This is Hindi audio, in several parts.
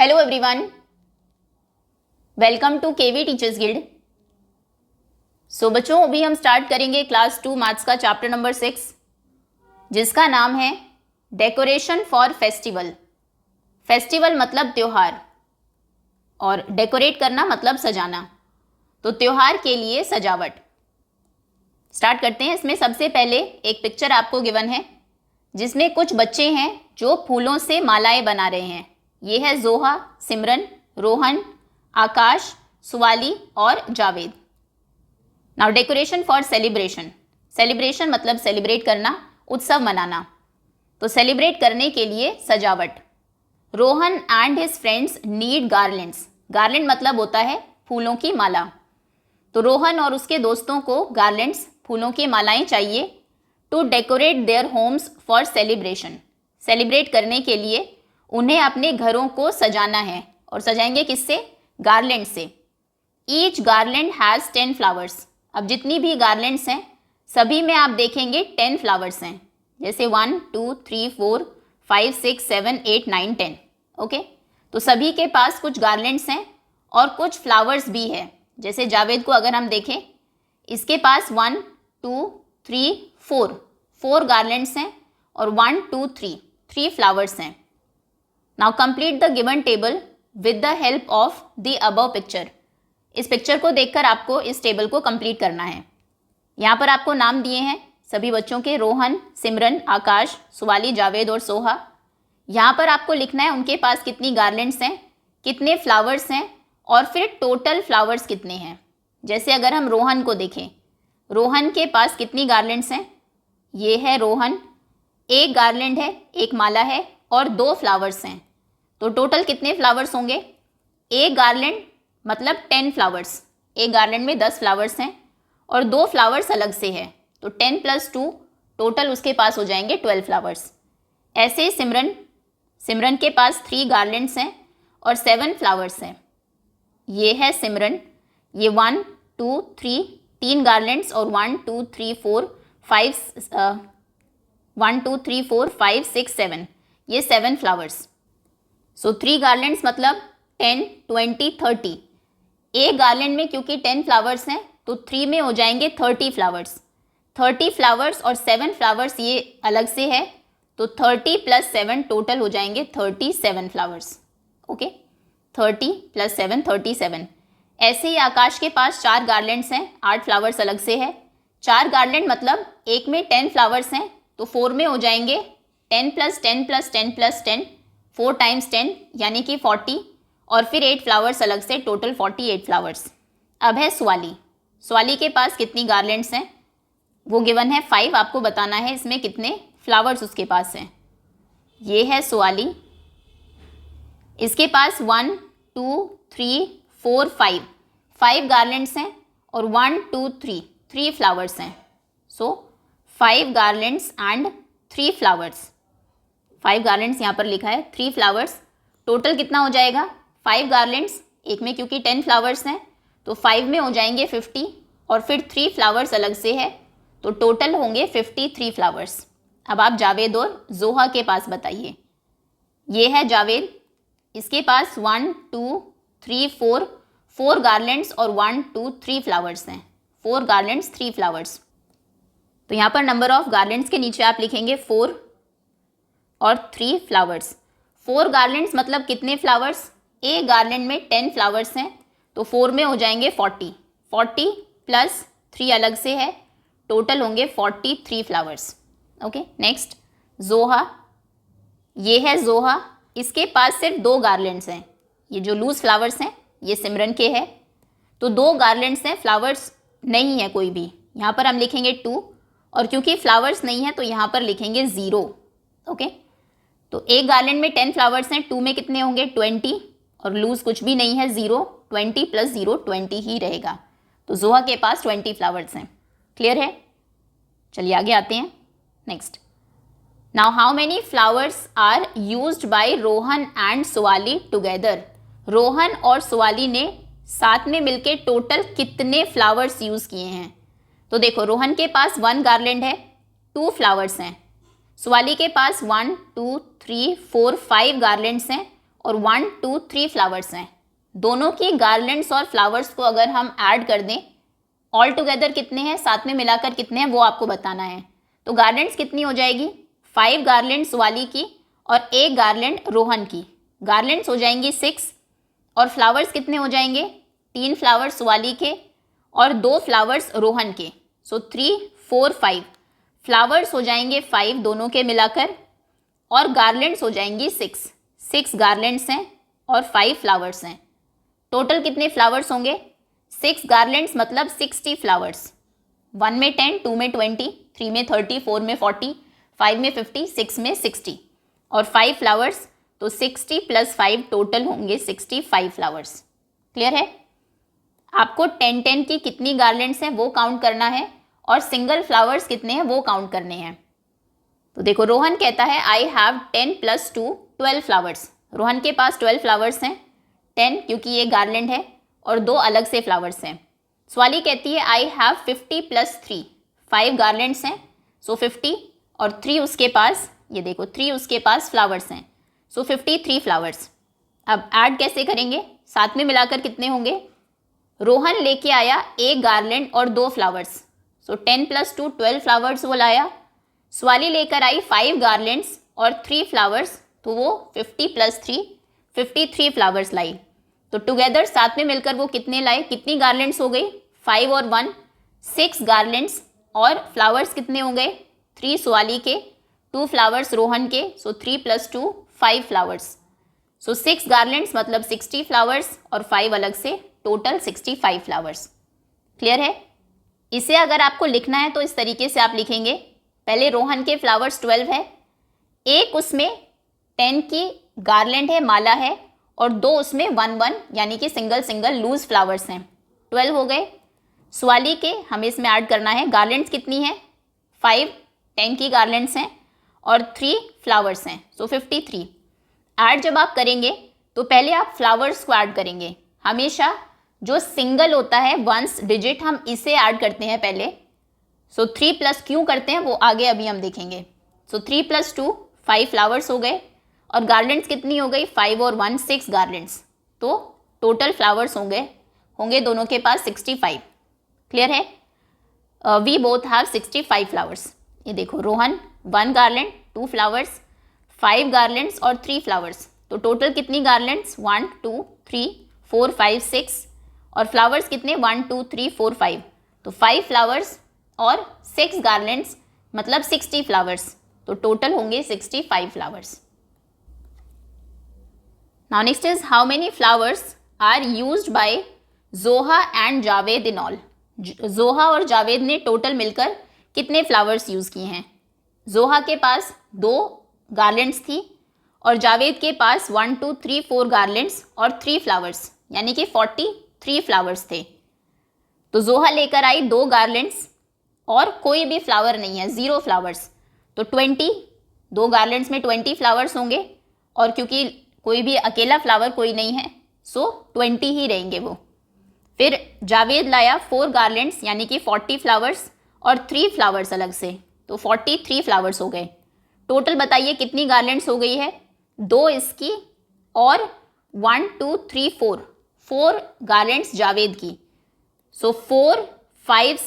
Hello everyone, welcome to KV teachers guild. So बच्चों, अभी हम स्टार्ट करेंगे क्लास 2 मैथ्स का चैप्टर नंबर 6, जिसका नाम है डेकोरेशन फॉर फेस्टिवल। फेस्टिवल मतलब त्योहार और डेकोरेट करना मतलब सजाना, तो त्योहार के लिए सजावट। स्टार्ट करते हैं। इसमें सबसे पहले एक पिक्चर आपको गिवन है जिसमें कुछ बच्चे हैं जो फूलों से मालाएं बना रहे हैं। ये है जोहा, सिमरन, रोहन, आकाश, सुवाली और Javed. Now decoration for celebration. Celebration मतलब सेलिब्रेट करना, उत्सव मनाना, तो सेलिब्रेट करने के लिए सजावट। Rohan and his friends need garlands. Garland मतलब होता है फूलों की माला, तो रोहन और उसके दोस्तों को गार्लैंड्स, फूलों की मालाएं चाहिए to decorate their homes for celebration. Celebrate करने के लिए उन्हें अपने घरों को सजाना है, और सजाएंगे किससे? गार्लैंड से। Each garland has 10 flowers. अब जितनी भी गार्लैंड्स हैं सभी में आप देखेंगे 10 फ्लावर्स हैं, जैसे 1 2 3 4 5 6 7 8 9 10। ओके, तो सभी के पास कुछ गार्लैंड्स हैं और कुछ फ्लावर्स भी है। जैसे जावेद को अगर हम देखें, इसके पास 1 2 3 4 गार्लैंड्स हैं और 1 2 3 फ्लावर्स हैं। Now complete the given table with the help of the above picture. इस पिक्चर को देखकर आपको इस टेबल को कंप्लीट करना है। यहाँ पर आपको नाम दिए हैं सभी बच्चों के, रोहन, सिमरन, आकाश, सुवाली, जावेद और सोहा। यहाँ पर आपको लिखना है उनके पास कितनी गार्लैंड्स हैं, कितने फ्लावर्स हैं और फिर टोटल फ्लावर्स कितने हैं। जैसे अगर हम रोहन को देखें, रोहन के पास कितनी गार्लैंड्स हैं? ये है रोहन, एक गार्लैंड है, एक माला है और 2 फ्लावर्स हैं, तो टोटल कितने फ्लावर्स होंगे? एक गार्लैंड मतलब 10 फ्लावर्स, एक गार्लैंड में 10 फ्लावर्स हैं और 2 फ्लावर्स अलग से है, तो 10 + 2 टोटल उसके पास हो जाएंगे 12 फ्लावर्स। ऐसे ही सिमरन के पास 3 गार्लैंड्स हैं और 7 फ्लावर्स हैं। ये है सिमरन, ये 1 2 3 गार्लैंड्स और 1 2 3 4 5 6 7, ये 7 फ्लावर्स। सो 3 गार्लैंड्स मतलब 10 20 30। एक गार्लैंड में क्योंकि 10 फ्लावर्स हैं तो 3 में हो जाएंगे 30 फ्लावर्स। 30 फ्लावर्स और 7 फ्लावर्स ये अलग से है, तो 30 + 7 टोटल हो जाएंगे 37 फ्लावर्स। ओके, 30 + 7 37। ऐसे ही आकाश के पास 4 गार्लैंड्स हैं, 8 फ्लावर्स अलग से है। 4 गार्लैंड मतलब एक में 10 फ्लावर्स हैं, तो 4 में हो जाएंगे 10 + 10 + 10 + 10, 4 × 10 यानी कि 40, और फिर 8 फ्लावर्स अलग से, टोटल 48 फ्लावर्स। अब है सुवाली के पास कितनी गार्लैंड्स हैं वो गिवन है 5। आपको बताना है इसमें कितने फ्लावर्स उसके पास हैं। ये है सुवाली, इसके पास 1 2 3 4 5 गार्लैंड्स हैं और 1 2 3 फ्लावर्स हैं। सो 5 गार्लैंड्स एंड 3 फ्लावर्स। 5 गार्लैंड्स यहाँ पर लिखा है, 3 फ्लावर्स। टोटल कितना हो जाएगा? 5 गार्लैंड्स, एक में क्योंकि 10 फ्लावर्स हैं तो 5 में हो जाएंगे 50, और फिर 3 फ्लावर्स अलग से है, तो टोटल होंगे 53 फ्लावर्स। अब आप जावेद और जोहा के पास बताइए। ये है जावेद, इसके पास 1 2 3 4 गार्लैंड्स और 1 2 3 फ्लावर्स हैं। 4 गार्लैंड्स 3 फ्लावर्स, तो यहाँ पर नंबर ऑफ गार्लैंड्स के नीचे आप लिखेंगे 4 और 3 फ्लावर्स। 4 गार्लैंड्स मतलब कितने फ्लावर्स? एक गार्लैंड में 10 फ्लावर्स हैं, तो 4 में हो जाएंगे 40 + 3 अलग से है, टोटल होंगे 43 फ्लावर्स। ओके, नेक्स्ट जोहा। ये है जोहा, इसके पास सिर्फ 2 गार्लैंड्स हैं। ये जो लूज फ्लावर्स हैं ये सिमरन के है, तो 2 गार्लैंड्स हैं, फ्लावर्स नहीं है कोई भी। यहाँ पर हम लिखेंगे 2, और क्योंकि फ्लावर्स नहीं है तो यहाँ पर लिखेंगे 0। ओके, तो एक गार्लैंड में 10 फ्लावर्स हैं, 2 में कितने होंगे? 20, और लूज कुछ भी नहीं है, 0। 20 + 0 20 ही रहेगा, तो जोहा के पास 20 फ्लावर्स हैं। क्लियर है? चलिए आगे आते हैं। Next, now how many flowers are used by Rohan and Suvali together. Rohan और सुवाली ने साथ में मिलके टोटल कितने फ्लावर्स यूज़ किए हैं? तो देखो, रोहन के पास 1 गार्लैंड है, 2 फ्लावर्स हैं। सुवाली के पास 1 2 3 4 5 गार्लैंड्स हैं और 1 2 3 फ्लावर्स हैं। दोनों की गार्लैंड्स और फ्लावर्स को अगर हम ऐड कर दें, ऑल टुगेदर कितने हैं, साथ में मिलाकर कितने हैं वो आपको बताना है। तो गार्लैंड्स कितनी हो जाएगी, 5 गार्लैंड्स वाली की और 1 गार्लैंड रोहन की, गार्लैंड्स हो जाएंगी 6 और फ्लावर्स कितने हो जाएंगे, 3 फ्लावर्स वाली के और 2 फ्लावर्स रोहन के। सो 3 4 5 फ्लावर्स हो जाएंगे 5 दोनों के मिलाकर और गार्लैंड्स हो जाएंगी 6 गार्लैंड्स हैं और 5 फ्लावर्स हैं। टोटल कितने फ्लावर्स होंगे, 6 गार्लैंड्स मतलब 60 फ्लावर्स। 1 में 10, 2 में 20, 3 में 30, 4 में 40, 5 में 50, 6 में 60 और 5 फ्लावर्स, तो 60 + 5 टोटल होंगे 65 फ्लावर्स। क्लियर है। आपको 10-10 की कितनी गार्लैंड्स हैं वो काउंट करना है और सिंगल फ्लावर्स कितने हैं वो काउंट करने हैं। तो देखो रोहन कहता है आई हैव 10 + 2 12 फ्लावर्स। रोहन के पास 12 फ्लावर्स हैं, 10 क्योंकि ये गार्लैंड है और 2 अलग से फ्लावर्स हैं। स्वाली कहती है आई हैव 50 + 3 5 गार्लैंड्स हैं, सो 50 और 3 उसके पास, ये देखो 3 उसके पास फ्लावर्स हैं, सो 53 फ्लावर्स। अब ऐड कैसे करेंगे, साथ में मिलाकर कितने होंगे, रोहन लेके आया 1 गार्लैंड और 2 फ्लावर्स, सो 10 + 2 12 फ्लावर्स वो लाया। स्वाली लेकर आई 5 गार्लैंड्स और 3 फ्लावर्स, तो वो 50 + 3 53 फ्लावर्स लाई। तो टुगेदर साथ में मिलकर वो कितने लाए, कितनी गार्लैंड्स हो गई, 5 और 1 6 गार्लैंड्स और फ्लावर्स कितने हो गए, 3 स्वाली के, 2 फ्लावर्स रोहन के, सो 3 + 2 5 फ्लावर्स। सो 6 गार्लैंड्स मतलब 60 फ्लावर्स और 5 अलग से, टोटल 65 फ्लावर्स। क्लियर है। इसे अगर आपको लिखना है तो इस तरीके से आप लिखेंगे, पहले रोहन के फ्लावर्स 12 है, एक उसमें 10 की गार्लैंड है, माला है, और 2 उसमें 1-1 यानी कि सिंगल सिंगल लूज फ्लावर्स हैं, 12 हो गए। स्वाली के हमें इसमें ऐड करना है, गार्लैंड्स कितनी है 5, 10 की गार्लैंड्स हैं और 3 फ्लावर्स हैं, सो 53। ऐड जब आप करेंगे तो पहले आप फ्लावर्स को ऐड करेंगे, हमेशा जो सिंगल होता है वंस डिजिट हम इसे ऐड करते हैं पहले। सो 3+ क्यों करते हैं वो आगे अभी हम देखेंगे। सो 3 + 2 5 फ्लावर्स हो गए और गार्लैंड्स कितनी हो गई, 5 और 1 6 गार्लैंड्स, तो टोटल फ्लावर्स होंगे दोनों के पास 65। क्लियर है। We both have 65 flowers. ये देखो रोहन 1 गार्लैंड 2 फ्लावर्स, 5 गार्लैंड्स और 3 फ्लावर्स, तो टोटल कितनी गार्लैंड्स 1 2 3 4 5 6 और फ्लावर्स कितने 1 2 3 4 5, तो 5 फ्लावर्स और 6 गार्लैंड्स मतलब 60 फ्लावर्स, तो टोटल होंगे 65 flowers. Now next is how many flowers are used by Zoha and Javed in all. Zoha और जावेद ने टोटल मिलकर कितने फ्लावर्स यूज़ किए हैं। जोहा के पास 2 गार्लैंड्स थी और जावेद के पास 1 2 3 4 गार्लैंड्स और 3 फ्लावर्स, यानी कि 43 फ्लावर्स थे। तो जोहा लेकर आई 2 गार्लैंड्स और कोई भी फ्लावर नहीं है, 0 फ्लावर्स, तो 20, 2 गार्लैंड्स में 20 फ्लावर्स होंगे और क्योंकि कोई भी अकेला फ्लावर कोई नहीं है, सो 20 ही रहेंगे वो। फिर जावेद लाया 4 गार्लैंड्स यानी कि 40 फ्लावर्स और 3 फ्लावर्स अलग से, तो 43 फ्लावर्स हो गए। टोटल बताइए कितनी गार्लैंड्स हो गई है, 2 इसकी और 1 2 3 4 गार्लैंड्स जावेद की, सो 4 5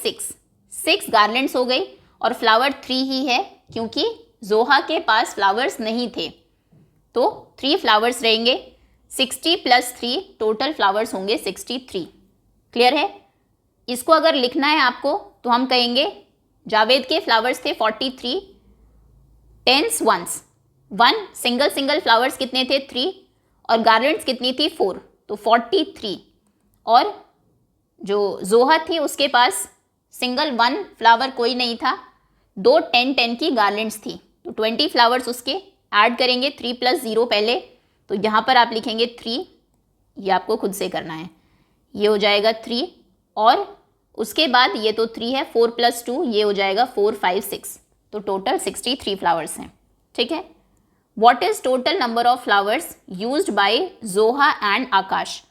6 गार्लैंड्स हो गई और फ्लावर 3 ही है क्योंकि जोहा के पास फ्लावर्स नहीं थे, तो 3 फ्लावर्स रहेंगे। 60 + 3 टोटल फ्लावर्स होंगे 63। क्लियर है। इसको अगर लिखना है आपको तो हम कहेंगे जावेद के फ्लावर्स थे 43, 10 वंस, 1 सिंगल सिंगल फ्लावर्स कितने थे 3 और गार्लैंड्स कितनी थी 4, तो 43। और जो जोहा थी उसके पास सिंगल 1 फ्लावर कोई नहीं था, 2 10 की गार्लैंड्स थी, तो 20 फ्लावर्स उसके ऐड करेंगे 3 + 0 पहले, तो यहाँ पर आप लिखेंगे 3, ये आपको खुद से करना है, ये हो जाएगा 3 और उसके बाद ये तो 3 है, 4 + 2 ये हो जाएगा 4 5 6, तो टोटल 63 फ्लावर्स हैं। ठीक है। What is total number of flowers used by Zoha and आकाश।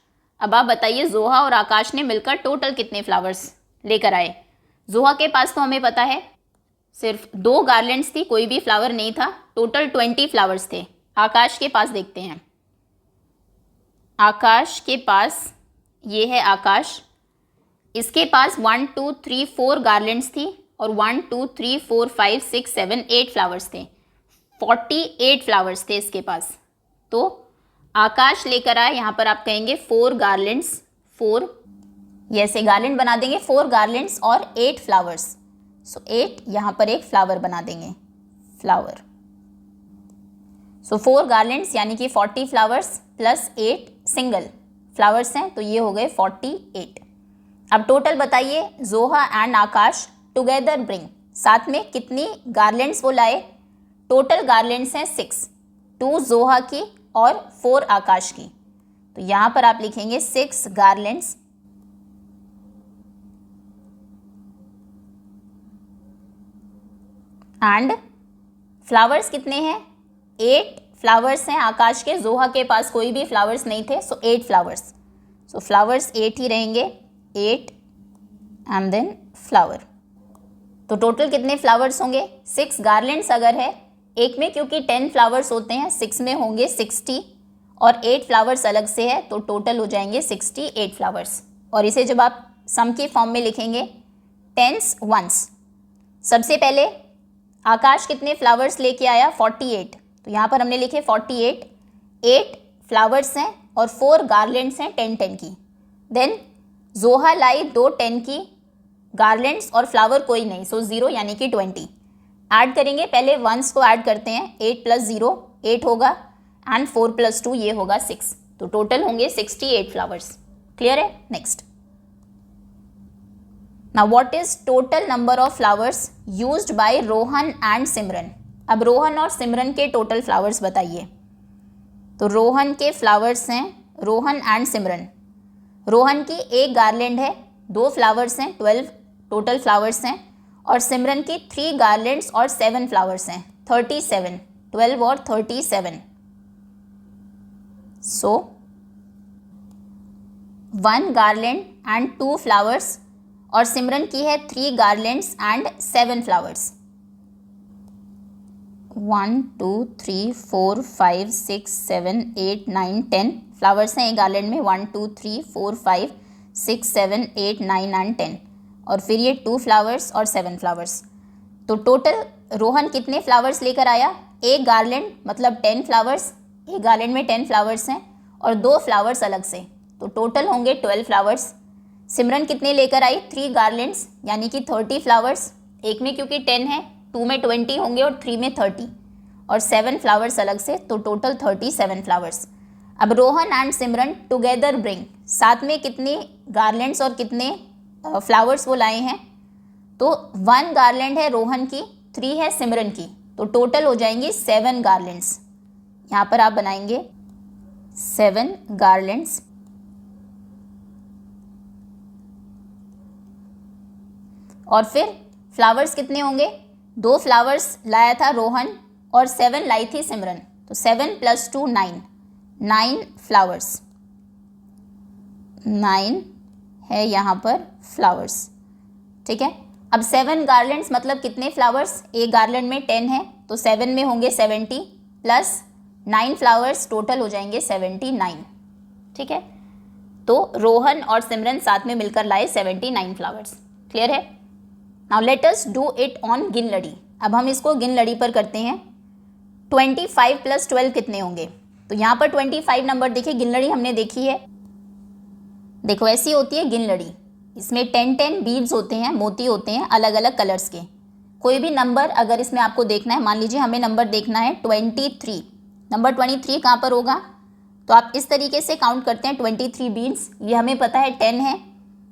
अब आप बताइए जोहा और आकाश ने मिलकर टोटल कितने फ्लावर्स लेकर आए। जोहा के पास तो हमें पता है सिर्फ 2 गार्लैंड्स थी, कोई भी फ्लावर नहीं था, टोटल 20 फ्लावर्स थे। आकाश के पास देखते हैं। आकाश के पास, ये है आकाश, इसके पास 1 2 3 4 गार्लेंड्स थी और 1 2 3 4 5 6 7 8 फ्लावर्स थे, 48 फ्लावर्स थे इसके पास। तो आकाश लेकर आए, यहाँ पर आप कहेंगे 4 गार्लेंड्स, 4, ये ऐसे गार्लेंड बना देंगे 4 गार्लेंड्स और 8 फ्लावर्स, सो 8 यहाँ पर एक फ्लावर बना देंगे, फ्लावर। सो 4 गार्लेंड्स यानी कि 40 फ्लावर्स प्लस 8 सिंगल फ्लावर्स हैं, तो ये हो गए 48। अब टोटल बताइए, जोहा एंड आकाश टुगेदर ब्रिंग, साथ में कितनी गार्लेंड्स वो लाए? टोटल गार्लेंड्स हैं 6, 2 जोहा की और 4 आकाश की। तो यहाँ पर आप लिखेंगे 6 गार्लेंड्स एंड फ्लावर्स कितने हैं? 8 फ्लावर्स हैं आकाश के, जोहा के पास कोई भी फ्लावर्स नहीं थे, सो 8 फ्लावर्स। सो फ्लावर्स 8 ही रहेंगे, 8 एंड देन फ्लावर। तो टोटल कितने फ्लावर्स होंगे? 6 गार्लेंड्स अगर है एक में, क्योंकि 10 फ्लावर्स होते हैं, 6 में होंगे 60 और 8 फ्लावर्स अलग से है, तो टोटल हो जाएंगे 68 फ्लावर्स। और इसे जब आप सम की फॉर्म में लिखेंगे, टेंस वंस, सबसे पहले आकाश कितने फ्लावर्स लेके आया? 48, तो यहाँ पर हमने लिखे 48, 8 फ्लावर्स हैं और 4 गार्लेंड्स हैं 10-10 की। देन जोहा लाई 2 10 की गार्लेंड्स और फ्लावर कोई नहीं, सो 0 यानी कि 20। ऐड करेंगे, पहले वंस को ऐड करते हैं, 8 + 0 8 होगा एंड 4 + 2 ये होगा 6, तो टोटल होंगे 68 फ्लावर्स। क्लियर है? Next, now what is total number of flowers used by Rohan and Simran? अब रोहन और सिमरन के टोटल फ्लावर्स बताइए। तो रोहन के फ्लावर्स हैं, रोहन एंड सिमरन, रोहन की एक गार्लैंड है, 2 फ्लावर्स हैं, 12 टोटल फ्लावर्स हैं, और सिमरन की 3 गार्लैंड्स और 7 फ्लावर्स हैं, 37, 12 और 37। सो 1 गार्लैंड एंड 2 फ्लावर्स, और सिमरन की है 3 गार्लैंड्स एंड 7 फ्लावर्स। 1 2 3 4 5 6 7 8 9 10 फ्लावर्स हैं एक गार्लैंड में, 1 2 3 4 5 6 7 8 9 एंड 10, और फिर ये 2 फ्लावर्स और 7 फ्लावर्स। तो टोटल रोहन कितने फ्लावर्स लेकर आया? एक गार्लैंड मतलब 10 फ्लावर्स, एक गार्लैंड में 10 फ्लावर्स हैं और 2 फ्लावर्स अलग से, तो टोटल होंगे 12 फ्लावर्स। सिमरन कितने लेकर आई? 3 गार्लैंड्स यानी कि 30 फ्लावर्स, एक में क्योंकि 10 है, 2 में 20 होंगे और 3 में 30, और 7 फ्लावर्स अलग से, तो टोटल 37 फ्लावर्स। अब Rohan and Simran together bring, साथ में कितने गार्लैंड्स और कितने फ्लावर्स वो लाए हैं? तो 1 गार्लैंड है रोहन की, 3 है सिमरन की, तो टोटल हो जाएंगी 7 गार्लैंड्स। यहाँ पर आप बनाएंगे 7 गार्लैंड्स, और फिर फ्लावर्स कितने होंगे? 2 फ्लावर्स लाया था रोहन और 7 लाई थी सिमरन, तो 7 + 2 9, 9 फ्लावर्स, 9 है यहाँ पर फ्लावर्स। ठीक है, अब 7 गार्लैंड्स मतलब कितने फ्लावर्स? एक गार्लैंड में 10 है, तो 7 में होंगे 70 प्लस 9 फ्लावर्स, टोटल हो जाएंगे 79। ठीक है, तो रोहन और सिमरन साथ में मिलकर लाए 79 फ्लावर्स। क्लियर है? Now let us do it on गिन लड़ी। अब हम इसको गिन लड़ी पर करते हैं। 25 + 12 कितने होंगे? तो यहाँ पर 25 नंबर देखिए, गिन लड़ी हमने देखी है, देखो ऐसी होती है गिन लड़ी, इसमें 10-10 बीड्स होते हैं, मोती होते हैं अलग अलग कलर्स के। कोई भी नंबर अगर इसमें आपको देखना है, मान लीजिए हमें नंबर देखना है 23, नंबर 23 कहाँ पर होगा? तो आप इस तरीके से काउंट करते हैं 23 बीड्स, ये हमें पता है 10 है,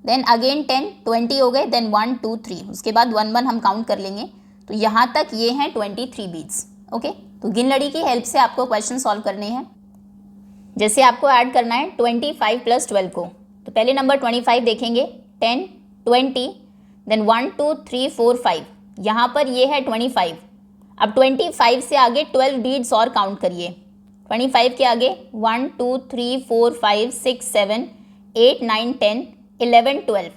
देन अगेन 10, 20 हो गए, देन 1 2 3, उसके बाद 1 1 हम काउंट कर लेंगे, तो यहाँ तक ये हैं 23 बीड्स। ओके, तो गिन लड़ी की हेल्प से आपको क्वेश्चन सॉल्व करने हैं। जैसे आपको ऐड करना है 25 + 12 को, तो पहले नंबर 25 देखेंगे, 10 20, देन 1 2 3 4 5, यहाँ पर ये है 25। अब 25 से आगे 12 बीड्स और काउंट करिए, 25 के आगे 1 2 3 4 5 6 7 8 9 10 11 12,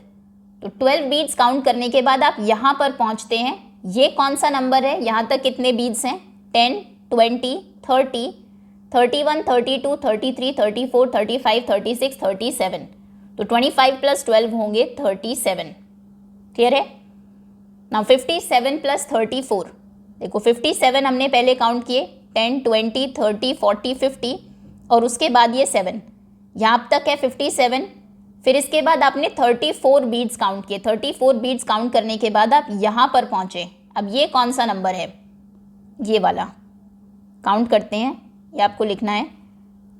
तो 12 बीड्स काउंट करने के बाद आप यहाँ पर पहुँचते हैं। ये कौन सा नंबर है? यहाँ तक कितने बीड्स हैं? 10 20 30 31, 32, 33, 34, 35, 36, 37, तो 25 + 12 होंगे 37। क्लियर है? नाउ 57 + 34, देखो 57 हमने पहले काउंट किए, 10, 20, 30, 40, 50 और उसके बाद ये 7, यहाँ तक है 57। फिर इसके बाद आपने 34 बीड्स काउंट किए, 34 बीड्स काउंट करने के बाद आप यहाँ पर पहुँचे। अब ये कौन सा नंबर है? ये वाला काउंट करते हैं, ये आपको लिखना है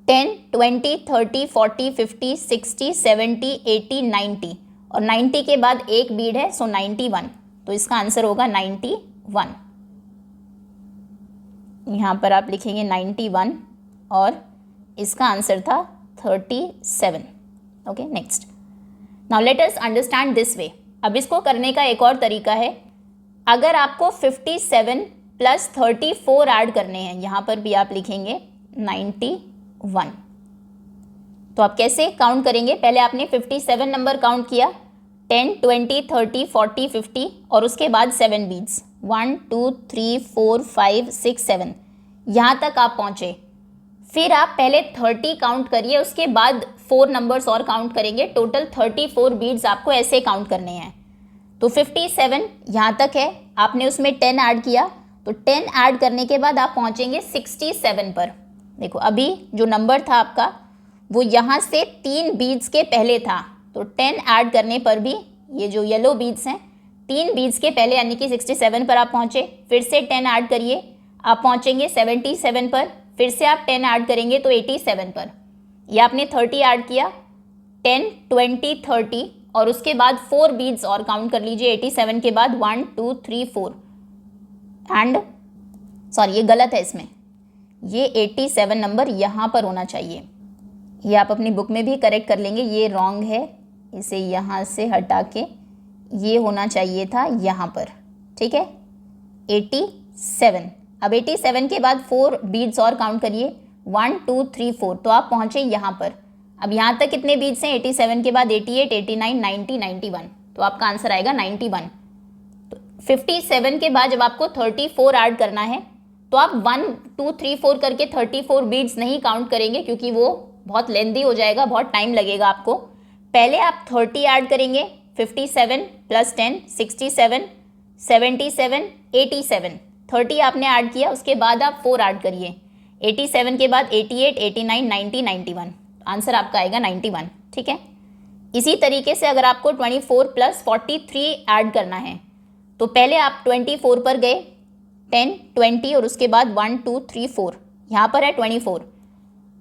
10, 20, 30, 40, 50, 60, 70, 80, 90 और 90 के बाद एक बीड है, सो 91, तो इसका आंसर होगा 91। यहाँ पर आप लिखेंगे 91 और इसका आंसर था 37। Okay, next. Now let us understand this way. अब इसको करने का एक और तरीका है। अगर आपको 57 + 34 ऐड करने हैं, यहाँ पर भी आप लिखेंगे 91, तो आप कैसे काउंट करेंगे? पहले आपने 57 नंबर काउंट किया, 10, 20, 30, 40, 50 और उसके बाद 7 बीड्स, 1, 2, 3, 4, 5, 6, 7, यहाँ तक आप पहुँचे। फिर आप पहले 30 काउंट करिए, उसके बाद 4 नंबर्स और काउंट करेंगे। टोटल 34 बीड्स आपको ऐसे काउंट करने हैं। तो 57 यहाँ तक है, आपने उसमें 10 ऐड किया, तो 10 ऐड करने के बाद आप पहुँचेंगे 67 पर। देखो अभी जो नंबर था आपका वो यहाँ से 3 बीड्स के पहले था, तो 10 ऐड करने पर भी ये जो येलो बीड्स हैं 3 बीड्स के पहले यानी कि 67 पर आप पहुँचे। फिर से 10 ऐड करिए, आप पहुँचेंगे 77 पर। फिर से आप 10 ऐड करेंगे तो 87 पर। ये आपने 30 ऐड किया, 10, 20, 30 और उसके बाद 4 बीड्स और काउंट कर लीजिए 87 के बाद, 1, 2, 3, 4 एंड सॉरी ये गलत है, इसमें ये 87 नंबर यहाँ पर होना चाहिए। ये आप अपनी बुक में भी करेक्ट कर लेंगे, ये रॉन्ग है, इसे यहाँ से हटा के ये होना चाहिए था यहाँ पर। ठीक है, 87। अब 87 के बाद 4 बीड्स और काउंट करिए, 1, 2, 3, 4, तो आप पहुँचे यहाँ पर। अब यहाँ तक कितने बीड्स हैं? 87 के बाद 88, 89, 90, 91, तो आपका आंसर आएगा 91। तो 57 के बाद जब आपको 34 ऐड करना है तो आप 1, 2, 3, 4 करके 34 बीड्स नहीं काउंट करेंगे, क्योंकि वो बहुत लेंदी हो जाएगा, बहुत टाइम लगेगा आपको। पहले आप 30 ऐड करेंगे, 57 + 10, 67, 77, 87, 30 आपने ऐड किया, उसके बाद आप 4 ऐड करिए, 87 के बाद 88, 89, 90, 91, आंसर आपका आएगा 91। ठीक है, इसी तरीके से अगर आपको 24 + 43 ऐड करना है तो पहले आप 24 पर गए, 10, 20 और उसके बाद 1, 2, 3, 4, यहाँ पर है 24।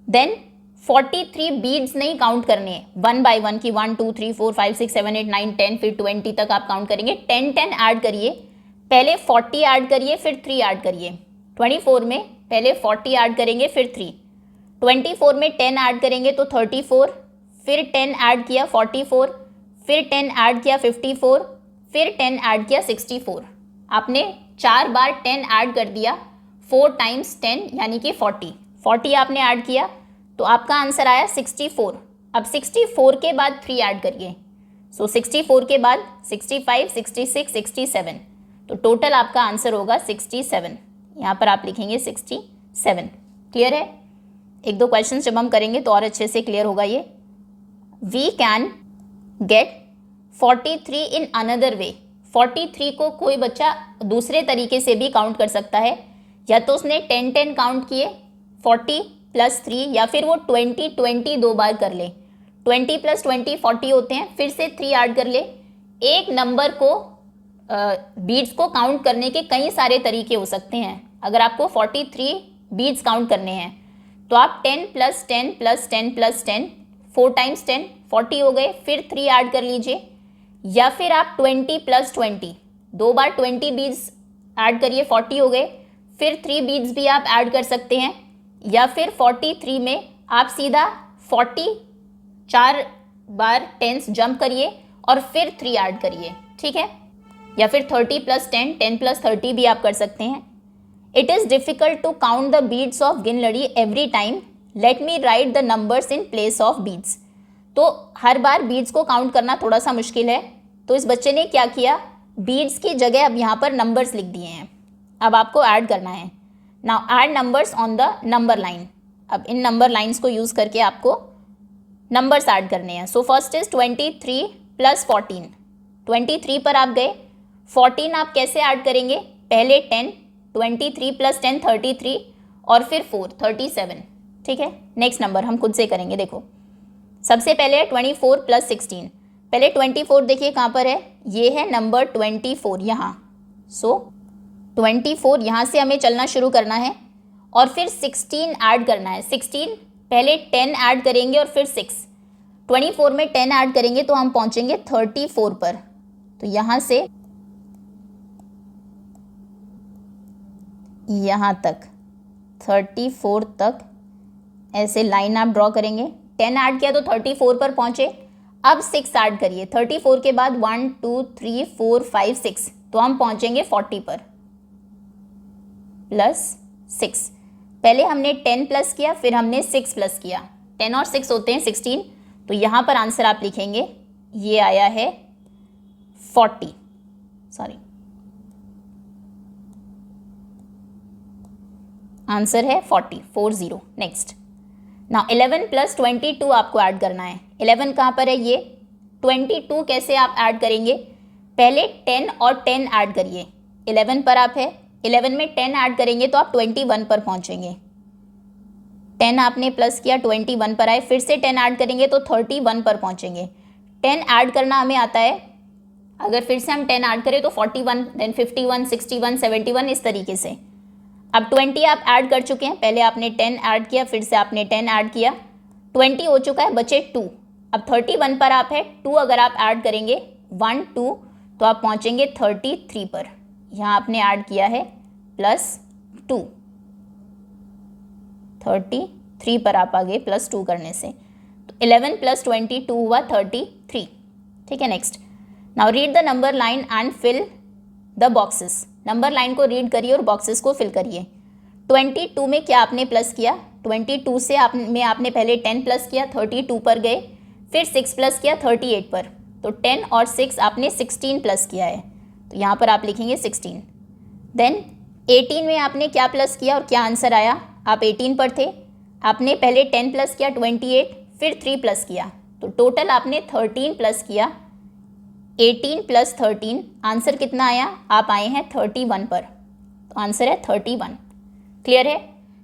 देन 43 बीड्स नहीं काउंट करने हैं, 1 बाय 1 की 1, 2, 3, 4, 5, 6, 7, 8, 9, 10, फिर 20 तक आप काउंट करेंगे। 10, 10 ऐड करिए, पहले 40 ऐड करिए फिर 3 ऐड करिए। 24 में पहले 40 ऐड करेंगे फिर 3, 24 में 10 ऐड करेंगे तो 34, फिर 10 ऐड किया 44, फिर 10 ऐड किया 54, फिर 10 ऐड किया 64। आपने 4 बार 10 ऐड कर दिया, 4 × 10 यानी कि 40 आपने ऐड किया, तो आपका आंसर आया 64। अब 64 के बाद 3 ऐड करिए, सो 64 के बाद 65, 66, 67, तो टोटल आपका आंसर होगा 67। यहाँ पर आप लिखेंगे 67। क्लियर है? एक दो क्वेश्चन जब हम करेंगे तो और अच्छे से क्लियर होगा ये। We can get 43 in another way. 43 को कोई बच्चा दूसरे तरीके से भी काउंट कर सकता है, या तो उसने 10, 10 काउंट किए 40 + 3, या फिर वो 20, 20 2 बार कर ले। 20 + 20 40 होते हैं, फिर से 3 ऐड कर ले। एक नंबर को बीड्स को काउंट करने के कई सारे तरीके हो सकते हैं। अगर आपको 43 बीड्स काउंट करने हैं तो आप 10 + 10 + 10 + 10, 4 × 10 40 हो गए, फिर 3 ऐड कर लीजिए, या फिर आप 20 + 20 2 बार 20 बीड्स ऐड करिए, 40 हो गए, फिर 3 बीड्स भी आप ऐड कर सकते हैं, या फिर 43 में आप सीधा 40 4 बार 10 जंप करिए और फिर 3 ऐड करिए। ठीक है, या फिर 30 + 10, 10 + 30 भी आप कर सकते हैं। It is difficult to count the beads of गिन लड़ी every time, let me write the numbers in place of beads. तो हर बार बीड्स को काउंट करना थोड़ा सा मुश्किल है, तो इस बच्चे ने क्या किया, बीड्स की जगह अब यहाँ पर नंबर्स लिख दिए हैं। अब आपको ऐड करना है। Now add numbers on the number line. अब इन नंबर लाइन्स को यूज़ करके आपको नंबर्स ऐड करने हैं। So first is 23 plus 14। 23 पर आप गए, 14 आप कैसे ऐड करेंगे? पहले 10, 23 प्लस 10 33 और फिर 4 37। ठीक है, नेक्स्ट नंबर हम खुद से करेंगे। देखो सबसे पहले 24 प्लस 16। पहले 24 देखिए कहाँ पर है, ये है नंबर 24 यहाँ। सो 24 यहाँ से हमें चलना शुरू करना है और फिर 16 ऐड करना है। 16 पहले 10 ऐड करेंगे और फिर 6। 24 में 10 ऐड करेंगे तो हम पहुँचेंगे 34 पर। तो यहाँ से यहाँ तक 34 तक ऐसे लाइन आप ड्रॉ करेंगे। 10 ऐड किया तो 34 पर पहुँचे। अब 6 ऐड करिए, 34 के बाद 1 2 3 4 5 6, तो हम पहुँचेंगे 40 पर प्लस 6। पहले हमने 10 प्लस किया, फिर हमने 6 प्लस किया। 10 और 6 होते हैं 16। तो यहाँ पर आंसर आप लिखेंगे, ये आया है 40। सॉरी, आंसर है 40। नेक्स्ट नाउ 11 प्लस 22 आपको ऐड करना है। 11 कहाँ पर है? ये 22 कैसे आप ऐड करेंगे? पहले 10 और 10 ऐड करिए। 11 पर आप है, 11 में 10 ऐड करेंगे तो आप 21 पर पहुँचेंगे। 10 आपने प्लस किया, 21 पर आए, फिर से 10 ऐड करेंगे तो 31 पर पहुँचेंगे। 10 ऐड करना हमें आता है, अगर फिर से हम 10 ऐड करें तो 41, देन 51, 61, 71, इस तरीके से। अब 20 आप ऐड कर चुके हैं, पहले आपने 10 ऐड किया, फिर से आपने 10 ऐड किया, 20 हो चुका है, बचे 2। अब 31 पर आप है, 2 अगर आप ऐड करेंगे 1 2 तो आप पहुंचेंगे 33 पर। यहाँ आपने ऐड किया है प्लस 2, 33 पर आप आ गए प्लस 2 करने से। तो 11 प्लस 22 हुआ 33। ठीक है, next now read the number line and fill the boxes. Number line को रीड करिए और बॉक्सेस को फिल करिए। 22 में क्या आपने प्लस किया? 22 से आपने पहले 10 प्लस किया, 32 पर गए, फिर 6 प्लस किया 38 पर। तो 10 और 6 आपने 16 प्लस किया है, तो यहाँ पर आप लिखेंगे 16। देन 18 में आपने क्या प्लस किया और क्या आंसर आया? आप 18 पर थे, आपने पहले 10 प्लस किया 28, फिर 3 प्लस किया, तो टोटल आपने 13 प्लस किया। 18 प्लस 13 आंसर कितना आया? आप आए हैं 31 पर, तो आंसर है 31। क्लियर है?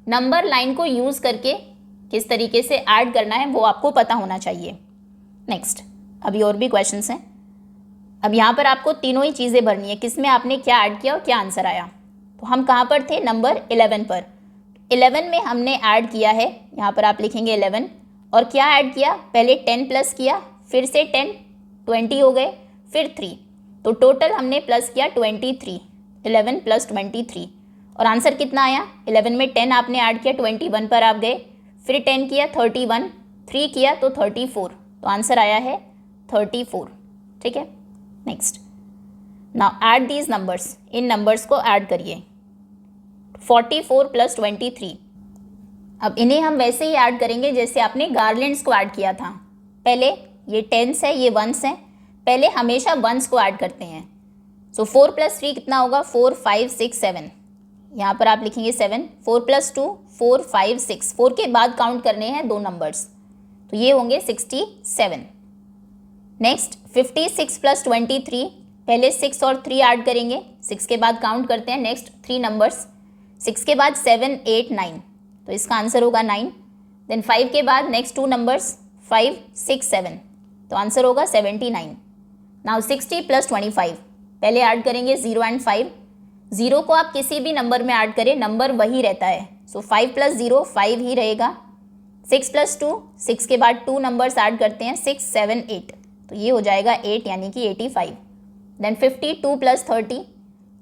नंबर लाइन को यूज़ करके किस तरीके से ऐड करना है वो आपको पता होना चाहिए। नेक्स्ट, अभी और भी क्वेश्चंस हैं। अब यहाँ पर आपको तीनों ही चीज़ें भरनी है, किस में आपने क्या ऐड किया और क्या आंसर आया। तो हम कहाँ पर थे? नंबर 11 पर। 11 में हमने ऐड किया है, यहाँ पर आप लिखेंगे 11, और क्या ऐड किया? पहले 10 प्लस किया, फिर से 10, 20 हो गए, फिर 3, तो टोटल हमने प्लस किया 23। 11 प्लस 23 और आंसर कितना आया? 11 में 10 आपने ऐड किया, 21 पर आप गए, फिर 10 किया 31, 3 किया तो 34, तो आंसर आया है 34। ठीक है, next now add these numbers. In numbers को ऐड करिए। 44 प्लस 23। अब इन्हें हम वैसे ही ऐड करेंगे जैसे आपने गार्लियंड्स को ऐड किया था। पहले ये टेंस है, ये वंस है, पहले हमेशा वंस को ऐड करते हैं। सो 4 प्लस 3 कितना होगा? 4 5 6 7। यहाँ पर आप लिखेंगे 7। 4 प्लस 2 4 5 6, 4 के बाद काउंट करने हैं 2 नंबर्स, तो ये होंगे 67। नेक्स्ट 56 प्लस 23, पहले 6 और 3 ऐड करेंगे, 6 के बाद काउंट करते हैं नेक्स्ट 3 नंबर्स, 6 के बाद 7 8 9, तो इसका आंसर होगा 9। देन 5 के बाद नेक्स्ट 2 नंबर्स 5 6 7, तो आंसर होगा 79। नाउ 60 प्लस 25, पहले ऐड करेंगे 0 एंड 5। 0 को आप किसी भी नंबर में ऐड करें, नंबर वही रहता है, सो 5 प्लस 0 5 ही रहेगा। 6 प्लस 2, 6 के बाद 2 नंबर्स ऐड करते हैं, 6 7 8, तो ये हो जाएगा 8 यानी कि 85। Then 52 plus 30,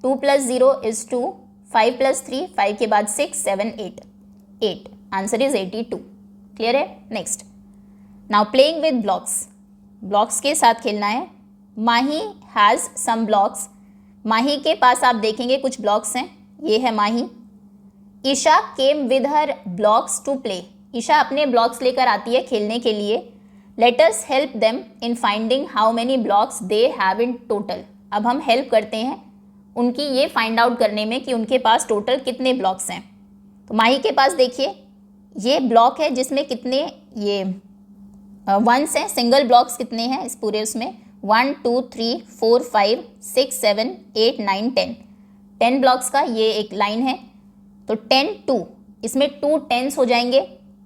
2 plus 0 is 2, 5 plus 3, 5 के बाद 6 7 8, 8, आंसर इज 82। क्लियर है? Next now playing with blocks. Blocks के साथ खेलना है। माही हैज़ सम ब्लॉक्स। माही के पास आप देखेंगे कुछ ब्लॉक्स हैं, ये है Mahi. Isha came with her blocks to play. Isha अपने ब्लॉक्स लेकर आती है खेलने के लिए। Let us help them in finding how many blocks they have in total. अब हम हेल्प करते हैं उनकी ये फाइंड आउट करने में कि उनके पास टोटल कितने ब्लॉक्स हैं। तो माही के पास देखिए ये ब्लॉक है जिसमें कितने ये वंस हैं, सिंगल ब्लॉक्स कितने हैं इस पूरे उसमें 1 2 3 4 5 6 7 8 9 10 10 ब्लॉक्स का ये एक लाइन है। तो 10 2 इसमें 2 10s हो जाएंगे,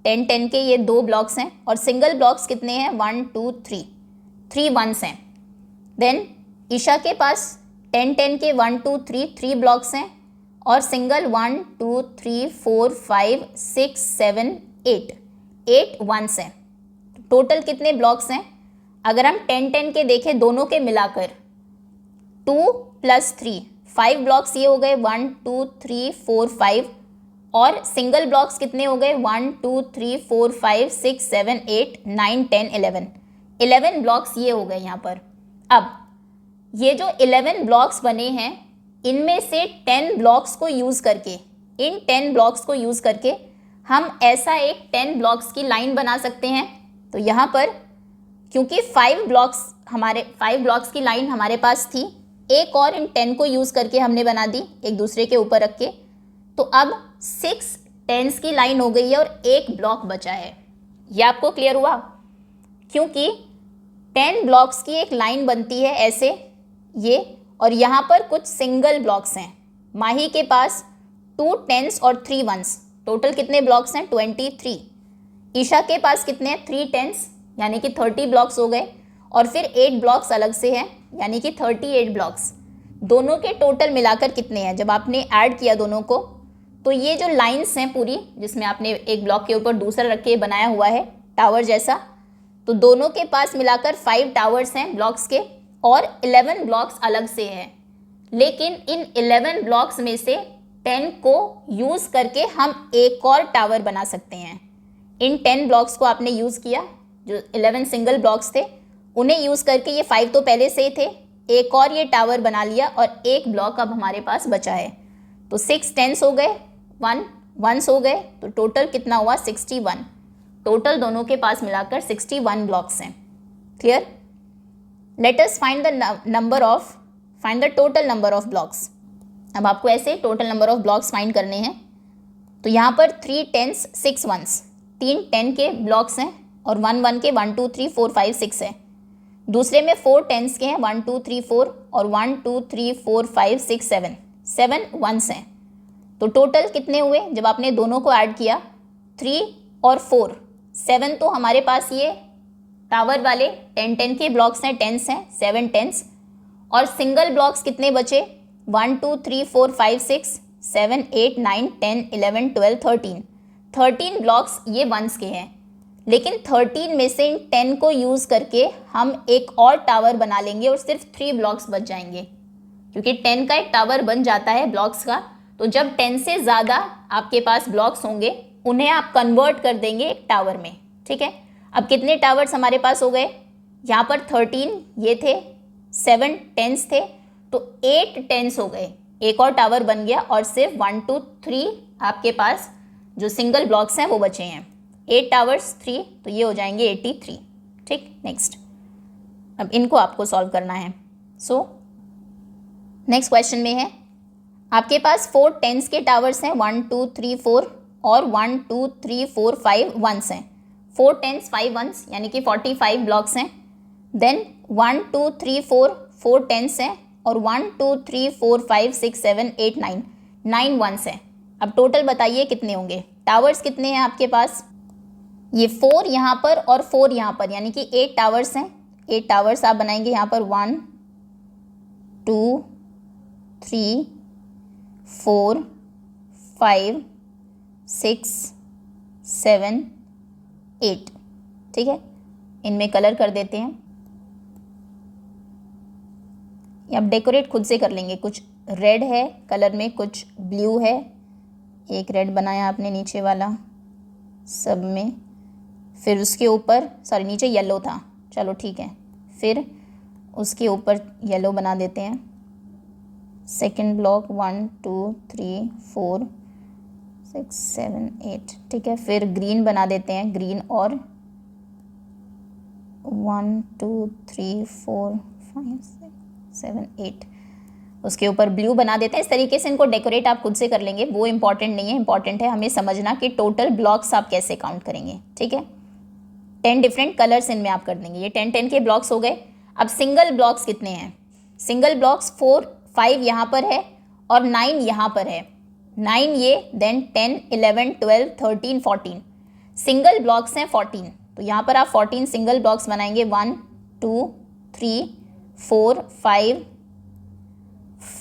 10 10 के ये 2 ब्लॉक्स हैं और सिंगल ब्लॉक्स कितने हैं 1 2 3 3 वंस हैं। देन ईशा के पास 10 10 के 1 2 3 3 ब्लॉक्स हैं और सिंगल 1 2 3 4 5 6 7 8 वंस हैं। टोटल कितने ब्लॉक्स हैं? अगर हम 10 10 के देखें दोनों के मिलाकर 2 + 3 5 ब्लॉक्स ये हो गए 1 2 3 4 5 और सिंगल ब्लॉक्स कितने हो गए 1 2 3 4 5 6 7 8 9 10 11 ब्लॉक्स ये हो गए यहाँ पर। अब ये जो 11 ब्लॉक्स बने हैं इनमें से 10 ब्लॉक्स को यूज़ करके, इन 10 ब्लॉक्स को यूज़ करके हम ऐसा एक 10 ब्लॉक्स की लाइन बना सकते हैं। तो यहाँ पर क्योंकि 5 ब्लॉक्स की लाइन हमारे पास थी, एक और इन 10 को यूज़ करके हमने बना दी एक दूसरे के ऊपर रख के, तो अब 6 10s की लाइन हो गई है और एक ब्लॉक बचा है। ये आपको क्लियर हुआ? क्योंकि 10 ब्लॉक्स की एक लाइन बनती है ऐसे ये, और यहाँ पर कुछ सिंगल ब्लॉक्स हैं। माही के पास 2 10s और 3 1s, टोटल कितने ब्लॉक्स हैं 23। ईशा के पास कितने हैं 3 10s यानी कि 30 ब्लॉक्स हो गए और फिर 8 ब्लॉक्स अलग से हैं यानी कि 38 ब्लॉक्स। दोनों के टोटल मिलाकर कितने हैं जब आपने ऐड किया दोनों को? तो ये जो लाइंस हैं पूरी जिसमें आपने एक ब्लॉक के ऊपर दूसरा रख के बनाया हुआ है टावर जैसा, तो दोनों के पास मिलाकर 5 टावर्स हैं ब्लॉक्स के और 11 ब्लॉक्स अलग से हैं। लेकिन इन 11 ब्लॉक्स में से 10 को यूज़ करके हम एक और टावर बना सकते हैं। इन 10 ब्लॉक्स को आपने यूज़ किया, जो 11 सिंगल ब्लॉक्स थे उन्हें यूज़ करके, ये 5 तो पहले से ही थे, एक और ये टावर बना लिया और एक ब्लॉक अब हमारे पास बचा है। तो 6 10s हो गए, 1 1s हो गए, तो टोटल कितना हुआ 61। टोटल दोनों के पास मिलाकर 61 ब्लॉक्स हैं। Clear? Let us find the total number of blocks. अब आपको ऐसे total number of blocks find करने हैं। तो यहाँ पर 3 10s 6 1s, 3 10 के ब्लॉक्स हैं और 1 1 के 1 2 3 4 5 6 है। दूसरे में 4 10s के हैं 1 2 3 4 और 1 2 3 4 5 6 7 1s हैं। तो टोटल कितने हुए जब आपने दोनों को ऐड किया? 3 और 4 7, तो हमारे पास ये टावर वाले 10 10 के ब्लॉक्स हैं, 10s हैं, 7 10s। और सिंगल ब्लॉक्स कितने बचे? 1 2 3 4 5 6 7 8 9 10 11 12 13 ब्लॉक्स ये 1s के हैं। लेकिन 13 में से इन 10 को यूज़ करके हम एक और टावर बना लेंगे और सिर्फ 3 ब्लॉक्स बच जाएंगे, क्योंकि 10 का एक टावर बन जाता है ब्लॉक्स का। तो जब 10 से ज़्यादा आपके पास ब्लॉक्स होंगे उन्हें आप कन्वर्ट कर देंगे एक टावर में। ठीक है, अब कितने टावर्स हमारे पास हो गए? यहाँ पर 13 ये थे, 7 10s थे, तो 8 10s हो गए, एक और टावर बन गया और सिर्फ 1 2 3 आपके पास जो सिंगल ब्लॉक्स हैं वो बचे हैं। 8 टावर्स 3, तो ये हो जाएंगे 83। ठीक, नेक्स्ट अब इनको आपको सॉल्व करना है। सो नेक्स्ट क्वेश्चन में है आपके पास 4 10s के टावर्स हैं, 1 2 3 4 और 1 2 3 4 5 1s हैं। 4 10s 5 1s यानी कि 45 ब्लॉक्स हैं। देन 1 2 3 4 4 10s हैं और 1 2 3 4 5 6 7 8 9 1s हैं। अब टोटल बताइए कितने होंगे? टावर्स कितने हैं आपके पास? ये 4 यहाँ पर और 4 यहाँ पर, यानी कि 8 टावर्स हैं। 8 टावर्स आप बनाएंगे यहाँ पर 1 2 3 4 5 6 7 8। ठीक है, इनमें कलर कर देते हैं। अब डेकोरेट खुद से कर लेंगे। कुछ रेड है कलर में, कुछ ब्लू है, एक रेड बनाया आपने नीचे वाला सब में, फिर उसके ऊपर नीचे येलो था, चलो ठीक है, फिर उसके ऊपर येलो बना देते हैं। Second block 1 2 3 4 6 7 8। ठीक है, फिर ग्रीन बना देते हैं, ग्रीन और 1 2 3 4 5 6 7 8। उसके ऊपर ब्लू बना देते हैं। इस तरीके से इनको डेकोरेट आप खुद से कर लेंगे, वो इंपॉर्टेंट नहीं है। इंपॉर्टेंट है हमें समझना कि टोटल ब्लॉक्स आप कैसे काउंट करेंगे, ठीक है। 10 डिफरेंट कलर्स इनमें आप कर देंगे। ये 10 के ब्लॉक्स हो गए। अब सिंगल ब्लॉक्स कितने हैं? सिंगल ब्लॉक्स 4 5 यहाँ पर है और 9 यहाँ पर है। 9 ये, देन 10 11 12 13 14 सिंगल ब्लॉक्स हैं 14। तो यहाँ पर आप 14 सिंगल ब्लॉक्स बनाएंगे। 1 2 3 4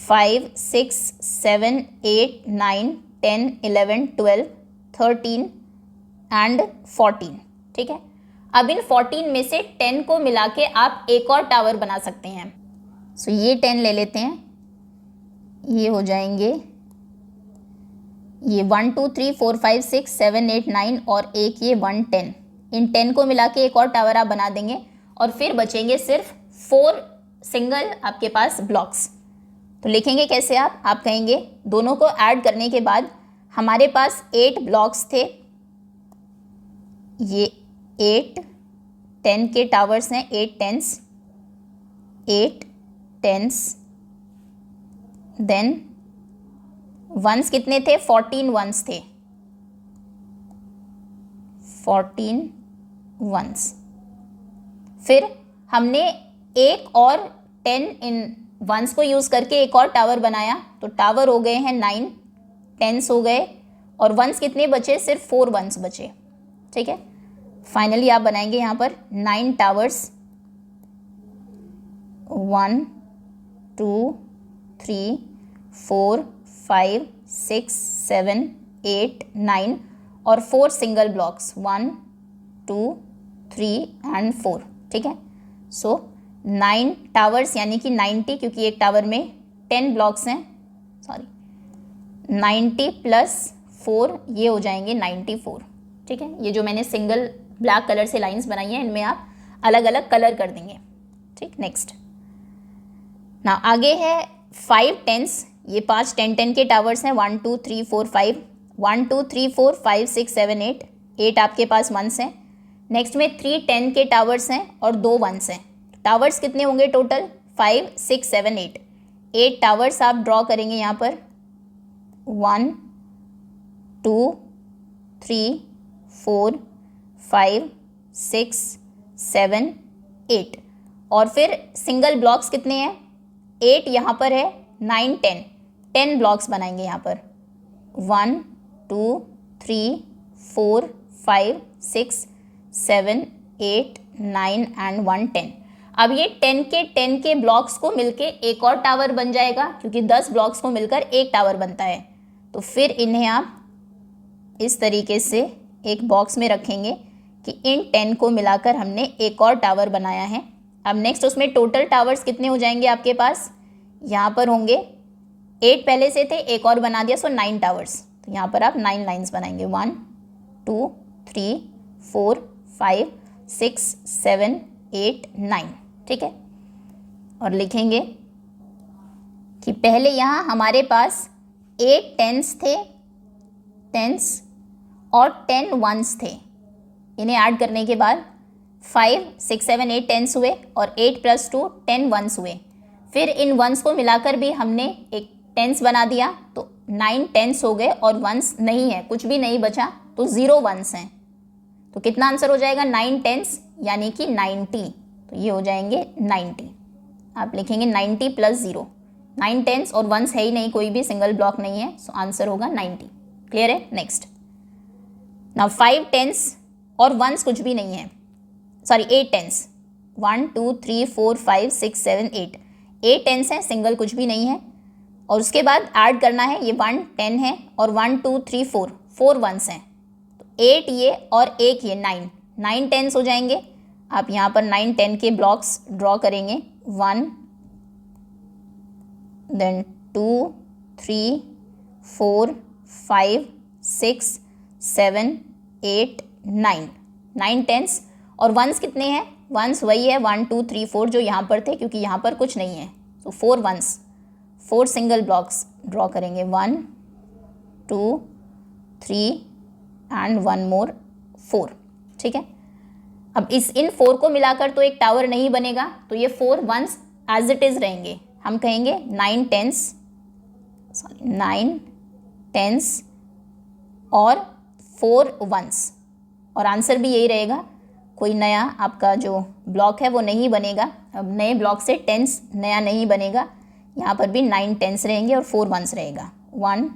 5 6 7 8 9 10 11 12 13 एंड 14, ठीक है। अब इन 14 में से 10 को मिला के आप एक और टावर बना सकते हैं। सो ये 10 ले लेते हैं, ये हो जाएंगे ये 1 2 3 4 5 6 7 8 9 और एक ये 1 10। इन 10 को मिला के एक और टावर आप बना देंगे और फिर बचेंगे सिर्फ 4 सिंगल आपके पास ब्लॉक्स। तो लिखेंगे कैसे आप कहेंगे दोनों को ऐड करने के बाद हमारे पास 8 ब्लॉक्स थे, ये 8 10 के टावर्स हैं, 8 10s, देन वंस कितने थे? 14 वंस थे, 14 वंस। फिर हमने एक और 10 इन वंस को यूज़ करके एक और टावर बनाया, तो टावर हो गए हैं 9, 10s हो गए और वंस कितने बचे? सिर्फ 4 वंस बचे, ठीक है। फाइनली आप बनाएंगे यहाँ पर 9 टावर्स, 1 2 3 4 5 6 7 8 9 और 4 सिंगल ब्लॉक्स 1 2 3 एंड 4, ठीक है। सो 9 टावर्स यानी कि 90, क्योंकि एक टावर में 10 ब्लॉक्स हैं, 90 प्लस 4 ये हो जाएंगे 94, ठीक है। ये जो मैंने सिंगल ब्लैक कलर से लाइंस बनाई हैं इनमें आप अलग अलग कलर कर देंगे, ठीक। नेक्स्ट ना आगे है 5 10s। ये 5 10 के टावर्स हैं, 1 2 3 4 5 1 2 3 4 5 6 7 8 आपके पास वंस हैं। नेक्स्ट में 3 10 के टावर्स हैं और 2 वंस हैं। टावर्स कितने होंगे टोटल? 5 6 7 8 टावर्स आप ड्रॉ करेंगे यहाँ पर, 1 2 3 4 5 6 7 8 और फिर सिंगल ब्लॉक्स कितने हैं? 8 यहाँ पर है, 9 10 ब्लॉक्स बनाएंगे यहाँ पर, 1 2 3 4 5 6 7 8 9 एंड 1 10। अब ये 10 के ब्लॉक्स को मिलके एक और टावर बन जाएगा, क्योंकि 10 ब्लॉक्स को मिलकर एक टावर बनता है। तो फिर इन्हें आप इस तरीके से एक बॉक्स में रखेंगे कि इन 10 को मिलाकर हमने एक और टावर बनाया है। अब नेक्स्ट उसमें टोटल टावर्स कितने हो जाएंगे आपके पास? यहाँ पर होंगे 8 पहले से थे, एक और बना दिया, सो 9 टावर्स। तो यहाँ पर आप 9 लाइन्स बनाएंगे, 1 2 3 4 5 6 7 8 9, ठीक है। और लिखेंगे कि पहले यहाँ हमारे पास 8 10s और 10 वंस थे। इन्हें ऐड करने के बाद 5 6 7 8 10s हुए और 8 + 2 10 वंस हुए। फिर इन वंस को मिलाकर भी हमने एक 10s बना दिया, तो 9 10s हो गए और वंस नहीं है, कुछ भी नहीं बचा, तो 0 वंस हैं। तो कितना आंसर हो जाएगा? 9 10s यानी कि 90। तो ये हो जाएंगे 90। आप लिखेंगे 90 + 0, 9 10s और वंस है ही नहीं, कोई भी सिंगल ब्लॉक नहीं है, सो आंसर होगा 90। क्लियर है? नेक्स्ट नाउ 5 10s और वंस कुछ भी नहीं है, 8 10s, 1 2 3 4 5 6 7 8 10s हैं, सिंगल कुछ भी नहीं है। और उसके बाद ऐड करना है, ये 1 10 है और 1 2 3 4 वंस हैं, तो 8 ये और एक ये 9 10s हो जाएंगे। आप यहाँ पर 9 10 के ब्लॉक्स ड्रॉ करेंगे, 1 देन 2 3 4 5 6 7 8 9 10s और वंस कितने हैं? वंस वही है 1 2 3 4 जो यहाँ पर थे, क्योंकि यहाँ पर कुछ नहीं है, तो 4 वंस, 4 सिंगल ब्लॉक्स ड्रॉ करेंगे, 1 2 3 एंड 1 मोर 4, ठीक है। अब इन 4 को मिलाकर तो एक टावर नहीं बनेगा, तो ये 4 वंस एज इट इज़ रहेंगे। हम कहेंगे 9 टेंस और 4 वंस, और आंसर भी यही रहेगा। कोई नया आपका जो ब्लॉक है वो नहीं बनेगा, अब नए ब्लॉक से टेंस नया नहीं बनेगा। यहाँ पर भी 9 टेंस रहेंगे और 4 वंस रहेगा। 1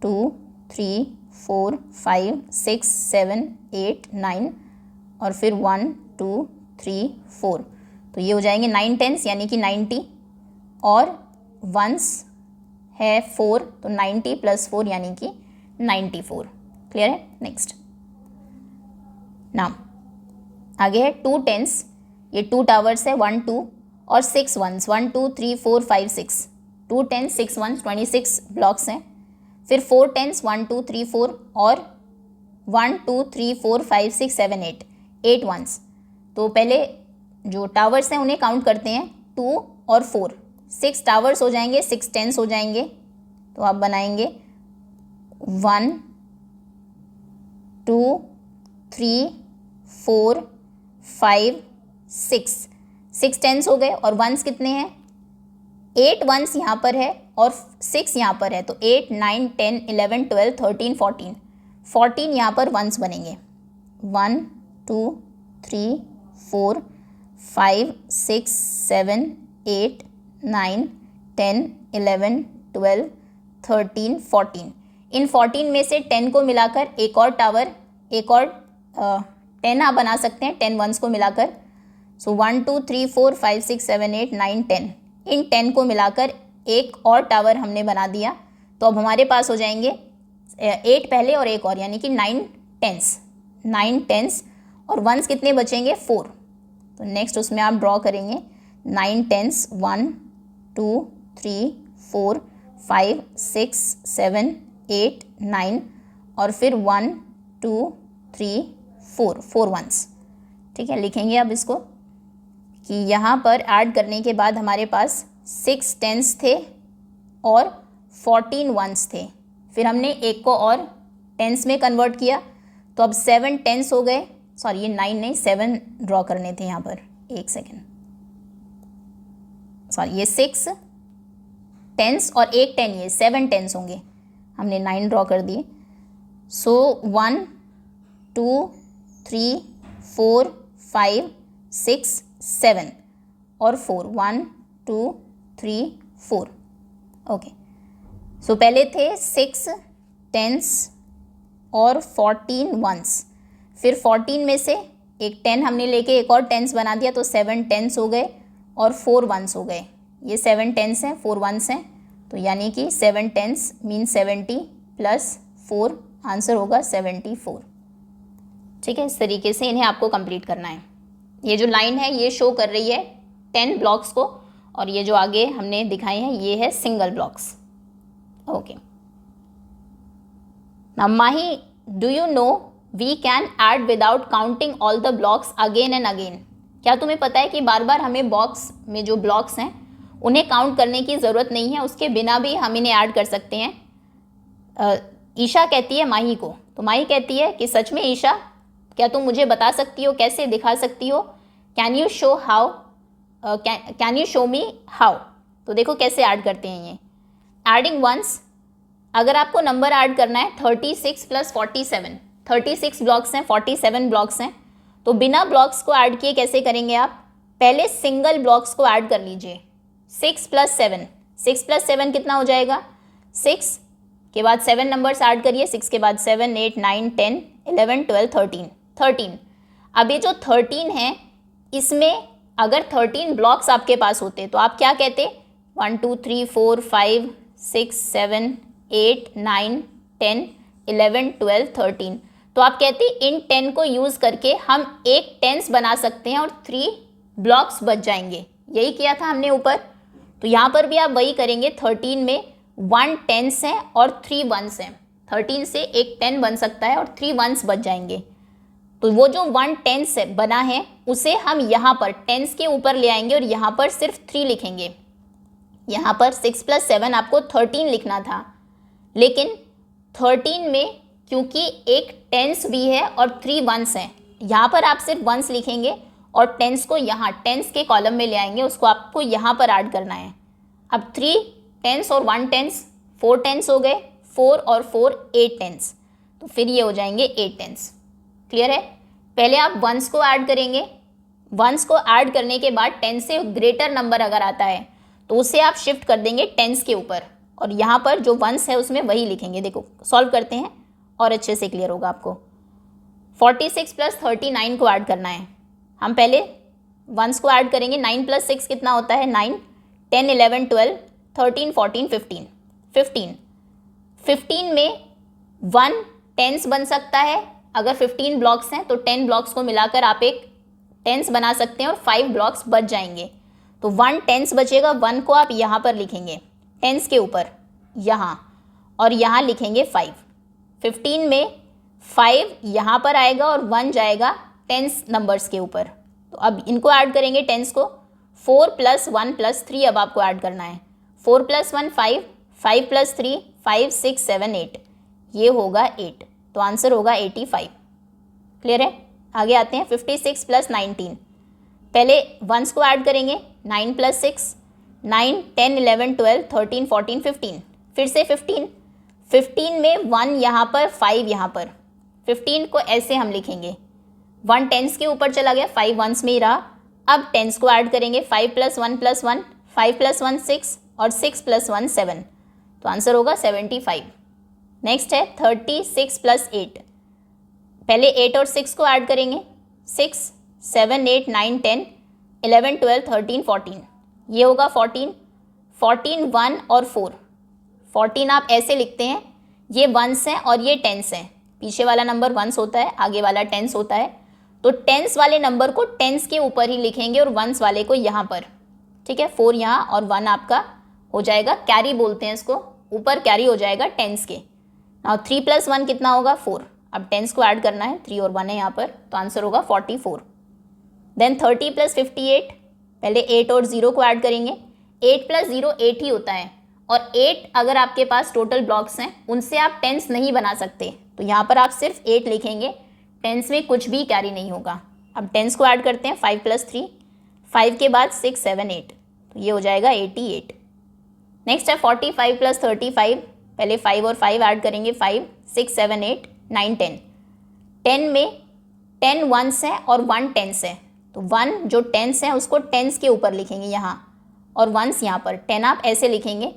2 3 4 5 6 7 8 9 और फिर 1 2 3 4, तो ये हो जाएंगे 9 टेंस यानी कि 90, और वंस है 4, तो 90 + 4 यानी कि 94। क्लियर है? नेक्स्ट नाउ आगे है 2 टेंस। ये 2 टावर्स है, 1 2 और 6 वंस, 1 2 3 4 5 6, 2 टेंस 6 वंस, 26 ब्लॉक्स हैं। फिर 4 टेंस 1 2 3 4 और 1 2 3 4 5 6 7 8, 8 वंस। तो पहले जो टावर्स हैं उन्हें काउंट करते हैं, 2 और 4, 6 टावर्स हो जाएंगे, 6 टेंस हो जाएंगे। तो आप बनाएंगे 1 2 3 4 5 6 टेंस हो गए, और वंस कितने हैं? 8 वंस यहाँ पर है और 6 यहाँ पर है, तो 8 9 10 11 12 13 14, 14 यहाँ पर वंस बनेंगे। 1 2 3 4 5 6 7 8 9 10 11 12 13 14, इन 14 में से 10 को मिलाकर एक और टावर, एक और 10 आप बना सकते हैं 10 वंस को मिलाकर। सो 1 2 3 4 5 6 7 8 9 10, इन 10 को मिलाकर एक और टावर हमने बना दिया। तो अब हमारे पास हो जाएंगे 8 पहले और एक और, यानी कि 9 टेंस और वंस कितने बचेंगे? 4। तो नेक्स्ट उसमें आप ड्रॉ करेंगे 9 टेंस, 1 2 3 4 5 6 7 8 9 और फिर 1 2 3 4 वंस। ठीक है, लिखेंगे अब इसको कि यहाँ पर ऐड करने के बाद हमारे पास 6 टेंस थे और 14 वंस थे। फिर हमने एक को और टेंस में कन्वर्ट किया, तो अब 7 टेंस हो गए। सॉरी, ये 9 नहीं 7 ड्रॉ करने थे यहाँ पर, एक सेकेंड। सॉरी, ये 6 टेंस और एक 10, ये 7 टेंस होंगे। हमने 9 ड्रॉ कर दिए। सो 1 2 3 4 5 6 7 और 4, 1 2 3 4। ओके, सो पहले थे 6 टेंस और 14 वंस, फिर 14 में से एक 10 हमने लेके एक और टेंस बना दिया, तो 7 टेंस हो गए और 4 वंस हो गए। ये 7 टेंस हैं, 4 वंस हैं, तो यानी कि 7 टेंस मीन 70 + 4, आंसर होगा 74। ठीक है, इस तरीके से इन्हें आपको कंप्लीट करना है। ये जो लाइन है ये शो कर रही है 10 ब्लॉक्स को, और ये जो आगे हमने दिखाए हैं ये है single blocks. Okay, now Mahi, do you know we can add without counting all the blocks again and again? क्या तुम्हें पता है कि बार बार हमें बॉक्स में जो ब्लॉक्स हैं उन्हें काउंट करने की ज़रूरत नहीं है, उसके बिना भी हम इन्हें ऐड कर सकते हैं। ईशा कहती है माही को, तो माही कहती है कि सच में ईशा, क्या तुम मुझे बता सकती हो, कैसे दिखा सकती हो? Can you show how, can you show me how? तो देखो कैसे ऐड करते हैं ये। एडिंग वंस, अगर आपको नंबर ऐड करना है 36 + 47, 36 ब्लॉक्स हैं, 47 ब्लॉक्स हैं, तो बिना ब्लॉक्स को ऐड किए कैसे करेंगे आप? पहले सिंगल ब्लॉक्स को ऐड कर लीजिए। 6 + 7, 6 + 7 कितना हो जाएगा? 6 के बाद 7 नंबर्स ऐड करिए, 6 के बाद 7 8 9 10 11 12 13। अब ये जो 13 है, इसमें अगर 13 ब्लॉक्स आपके पास होते तो आप क्या कहते? 1 2 3 4 5 6 7 8 9 10 11 12 13, तो आप कहते इन 10 को यूज़ करके हम एक टेंस बना सकते हैं और 3 ब्लॉक्स बच जाएंगे। यही किया था हमने ऊपर, तो यहाँ पर भी आप वही करेंगे। 13 में 1 टेंस है और 3 वंस हैं, 13 से एक 10 बन सकता है और 3 वंस बच जाएंगे। तो वो जो 1 टेंस बना है उसे हम यहाँ पर टेंस के ऊपर ले आएंगे और यहाँ पर सिर्फ 3 लिखेंगे। यहाँ पर 6 + 7 आपको 13 लिखना था, लेकिन 13 में क्योंकि एक टेंस भी है और 3 वंस हैं, यहाँ पर आप सिर्फ वंस लिखेंगे और टेंस को यहाँ टेंस के कॉलम में ले आएंगे, उसको आपको यहाँ पर ऐड करना है। अब 3 टेंस और 1 टेंस 4 टेंस हो गए, 4 और 4 8 टेंस, तो फिर ये हो जाएंगे 8 टेंस। क्लियर है? पहले आप वंस को ऐड करेंगे, वंस को ऐड करने के बाद 10 से ग्रेटर नंबर अगर आता है तो उसे आप शिफ्ट कर देंगे टेंस के ऊपर, और यहाँ पर जो वंस है उसमें वही लिखेंगे। देखो सॉल्व करते हैं और अच्छे से क्लियर होगा आपको। 46 + 39 को ऐड करना है। हम पहले वंस को ऐड करेंगे, 9 + 6 कितना होता है 9, 10 11 12 13 14 15 15 15 में 1 टेंस बन सकता है। अगर 15 ब्लॉक्स हैं तो 10 ब्लॉक्स को मिलाकर आप एक टेंस बना सकते हैं और 5 ब्लॉक्स बच जाएंगे, तो 1 टेंस बचेगा। 1 को आप यहाँ पर लिखेंगे टेंस के ऊपर यहाँ, और यहाँ लिखेंगे 5। 15 में 5 यहाँ पर आएगा और 1 जाएगा टेंस नंबर्स के ऊपर। तो अब इनको ऐड करेंगे टेंस को। 4 + 1 + 3 अब आपको ऐड करना है। 4 + 1 5, 5 + 3 5 6 7 8, ये होगा 8, तो आंसर होगा 85। क्लियर है? आगे आते हैं। 56 + 19, पहले वंस को ऐड करेंगे, 9 + 6 9 10 11 12 13 14 15, फिर से 15 15 में 1 यहाँ पर 5 यहाँ पर, 15 को ऐसे हम लिखेंगे। 1 टेंस के ऊपर चला गया, 5 वंस में ही रहा। अब टेंस को ऐड करेंगे, 5 + 1 + 1 5 + 1 6 और 6 + 1 7, तो आंसर होगा 75। नेक्स्ट है 36 + 8, पहले 8 और 6 को ऐड करेंगे। 6 7 8 9 10 11 12 13 14, ये होगा 14 14 1 और 4, 14 आप ऐसे लिखते हैं, ये वंस हैं और ये टेंस हैं। पीछे वाला नंबर वंस होता है, आगे वाला टेंस होता है, तो टेंस वाले नंबर को टेंस के ऊपर ही लिखेंगे और वंस वाले को यहाँ पर। ठीक है, 4 यहाँ और 1 आपका हो जाएगा कैरी, बोलते हैं इसको, ऊपर कैरी हो जाएगा टेंस के। नाउ 3 + 1 कितना होगा 4, अब टेंस को ऐड करना है, 3 और 1 है यहाँ पर, तो आंसर होगा 44। देन 30 + 58, पहले 8 और 0 को ऐड करेंगे। 8 + 0 8 ही होता है, और 8 अगर आपके पास टोटल ब्लॉक्स हैं उनसे आप टेंस नहीं बना सकते, तो यहाँ पर आप सिर्फ 8 लिखेंगे, टेंस में कुछ भी कैरी नहीं होगा। अब टेंस को ऐड करते हैं, 5 + 3 5 के बाद 6 7 8, तो ये हो जाएगा 88। नेक्स्ट है 45 + 35, पहले 5 और 5 ऐड करेंगे, 5 6 7 8 9 10 10 में 10 वंस हैं और 1 टेंस है, तो 1 जो टेंस है उसको टेंस के ऊपर लिखेंगे यहाँ, और वंस यहाँ पर 10 आप ऐसे लिखेंगे।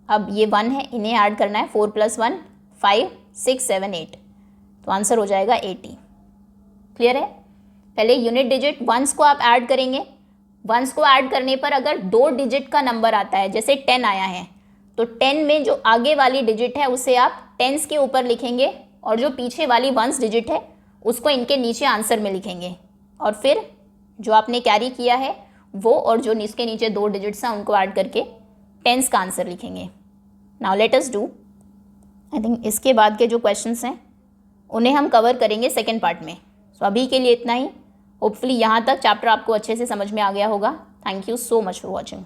अब ये 1 है, इन्हें ऐड करना है, 4 + 1 5 6 7 8, तो आंसर हो जाएगा 80। क्लियर है? पहले यूनिट डिजिट वंस को आप ऐड करेंगे। वंस को ऐड करने पर अगर 2 डिजिट का नंबर आता है, जैसे 10 आया है, तो 10 में जो आगे वाली डिजिट है उसे आप टेंस के ऊपर लिखेंगे, और जो पीछे वाली वंस डिजिट है उसको इनके नीचे आंसर में लिखेंगे, और फिर जो आपने कैरी किया है वो और जो इसके नीचे 2 डिजिट्स हैं उनको ऐड करके टेंस का आंसर लिखेंगे। Now let us do, I think इसके बाद के जो क्वेश्चंस हैं उन्हें हम कवर करेंगे सेकेंड पार्ट में। सो अभी के लिए इतना ही। होपफुली यहाँ तक चैप्टर आपको अच्छे से समझ में आ गया होगा। Thank you so much for watching.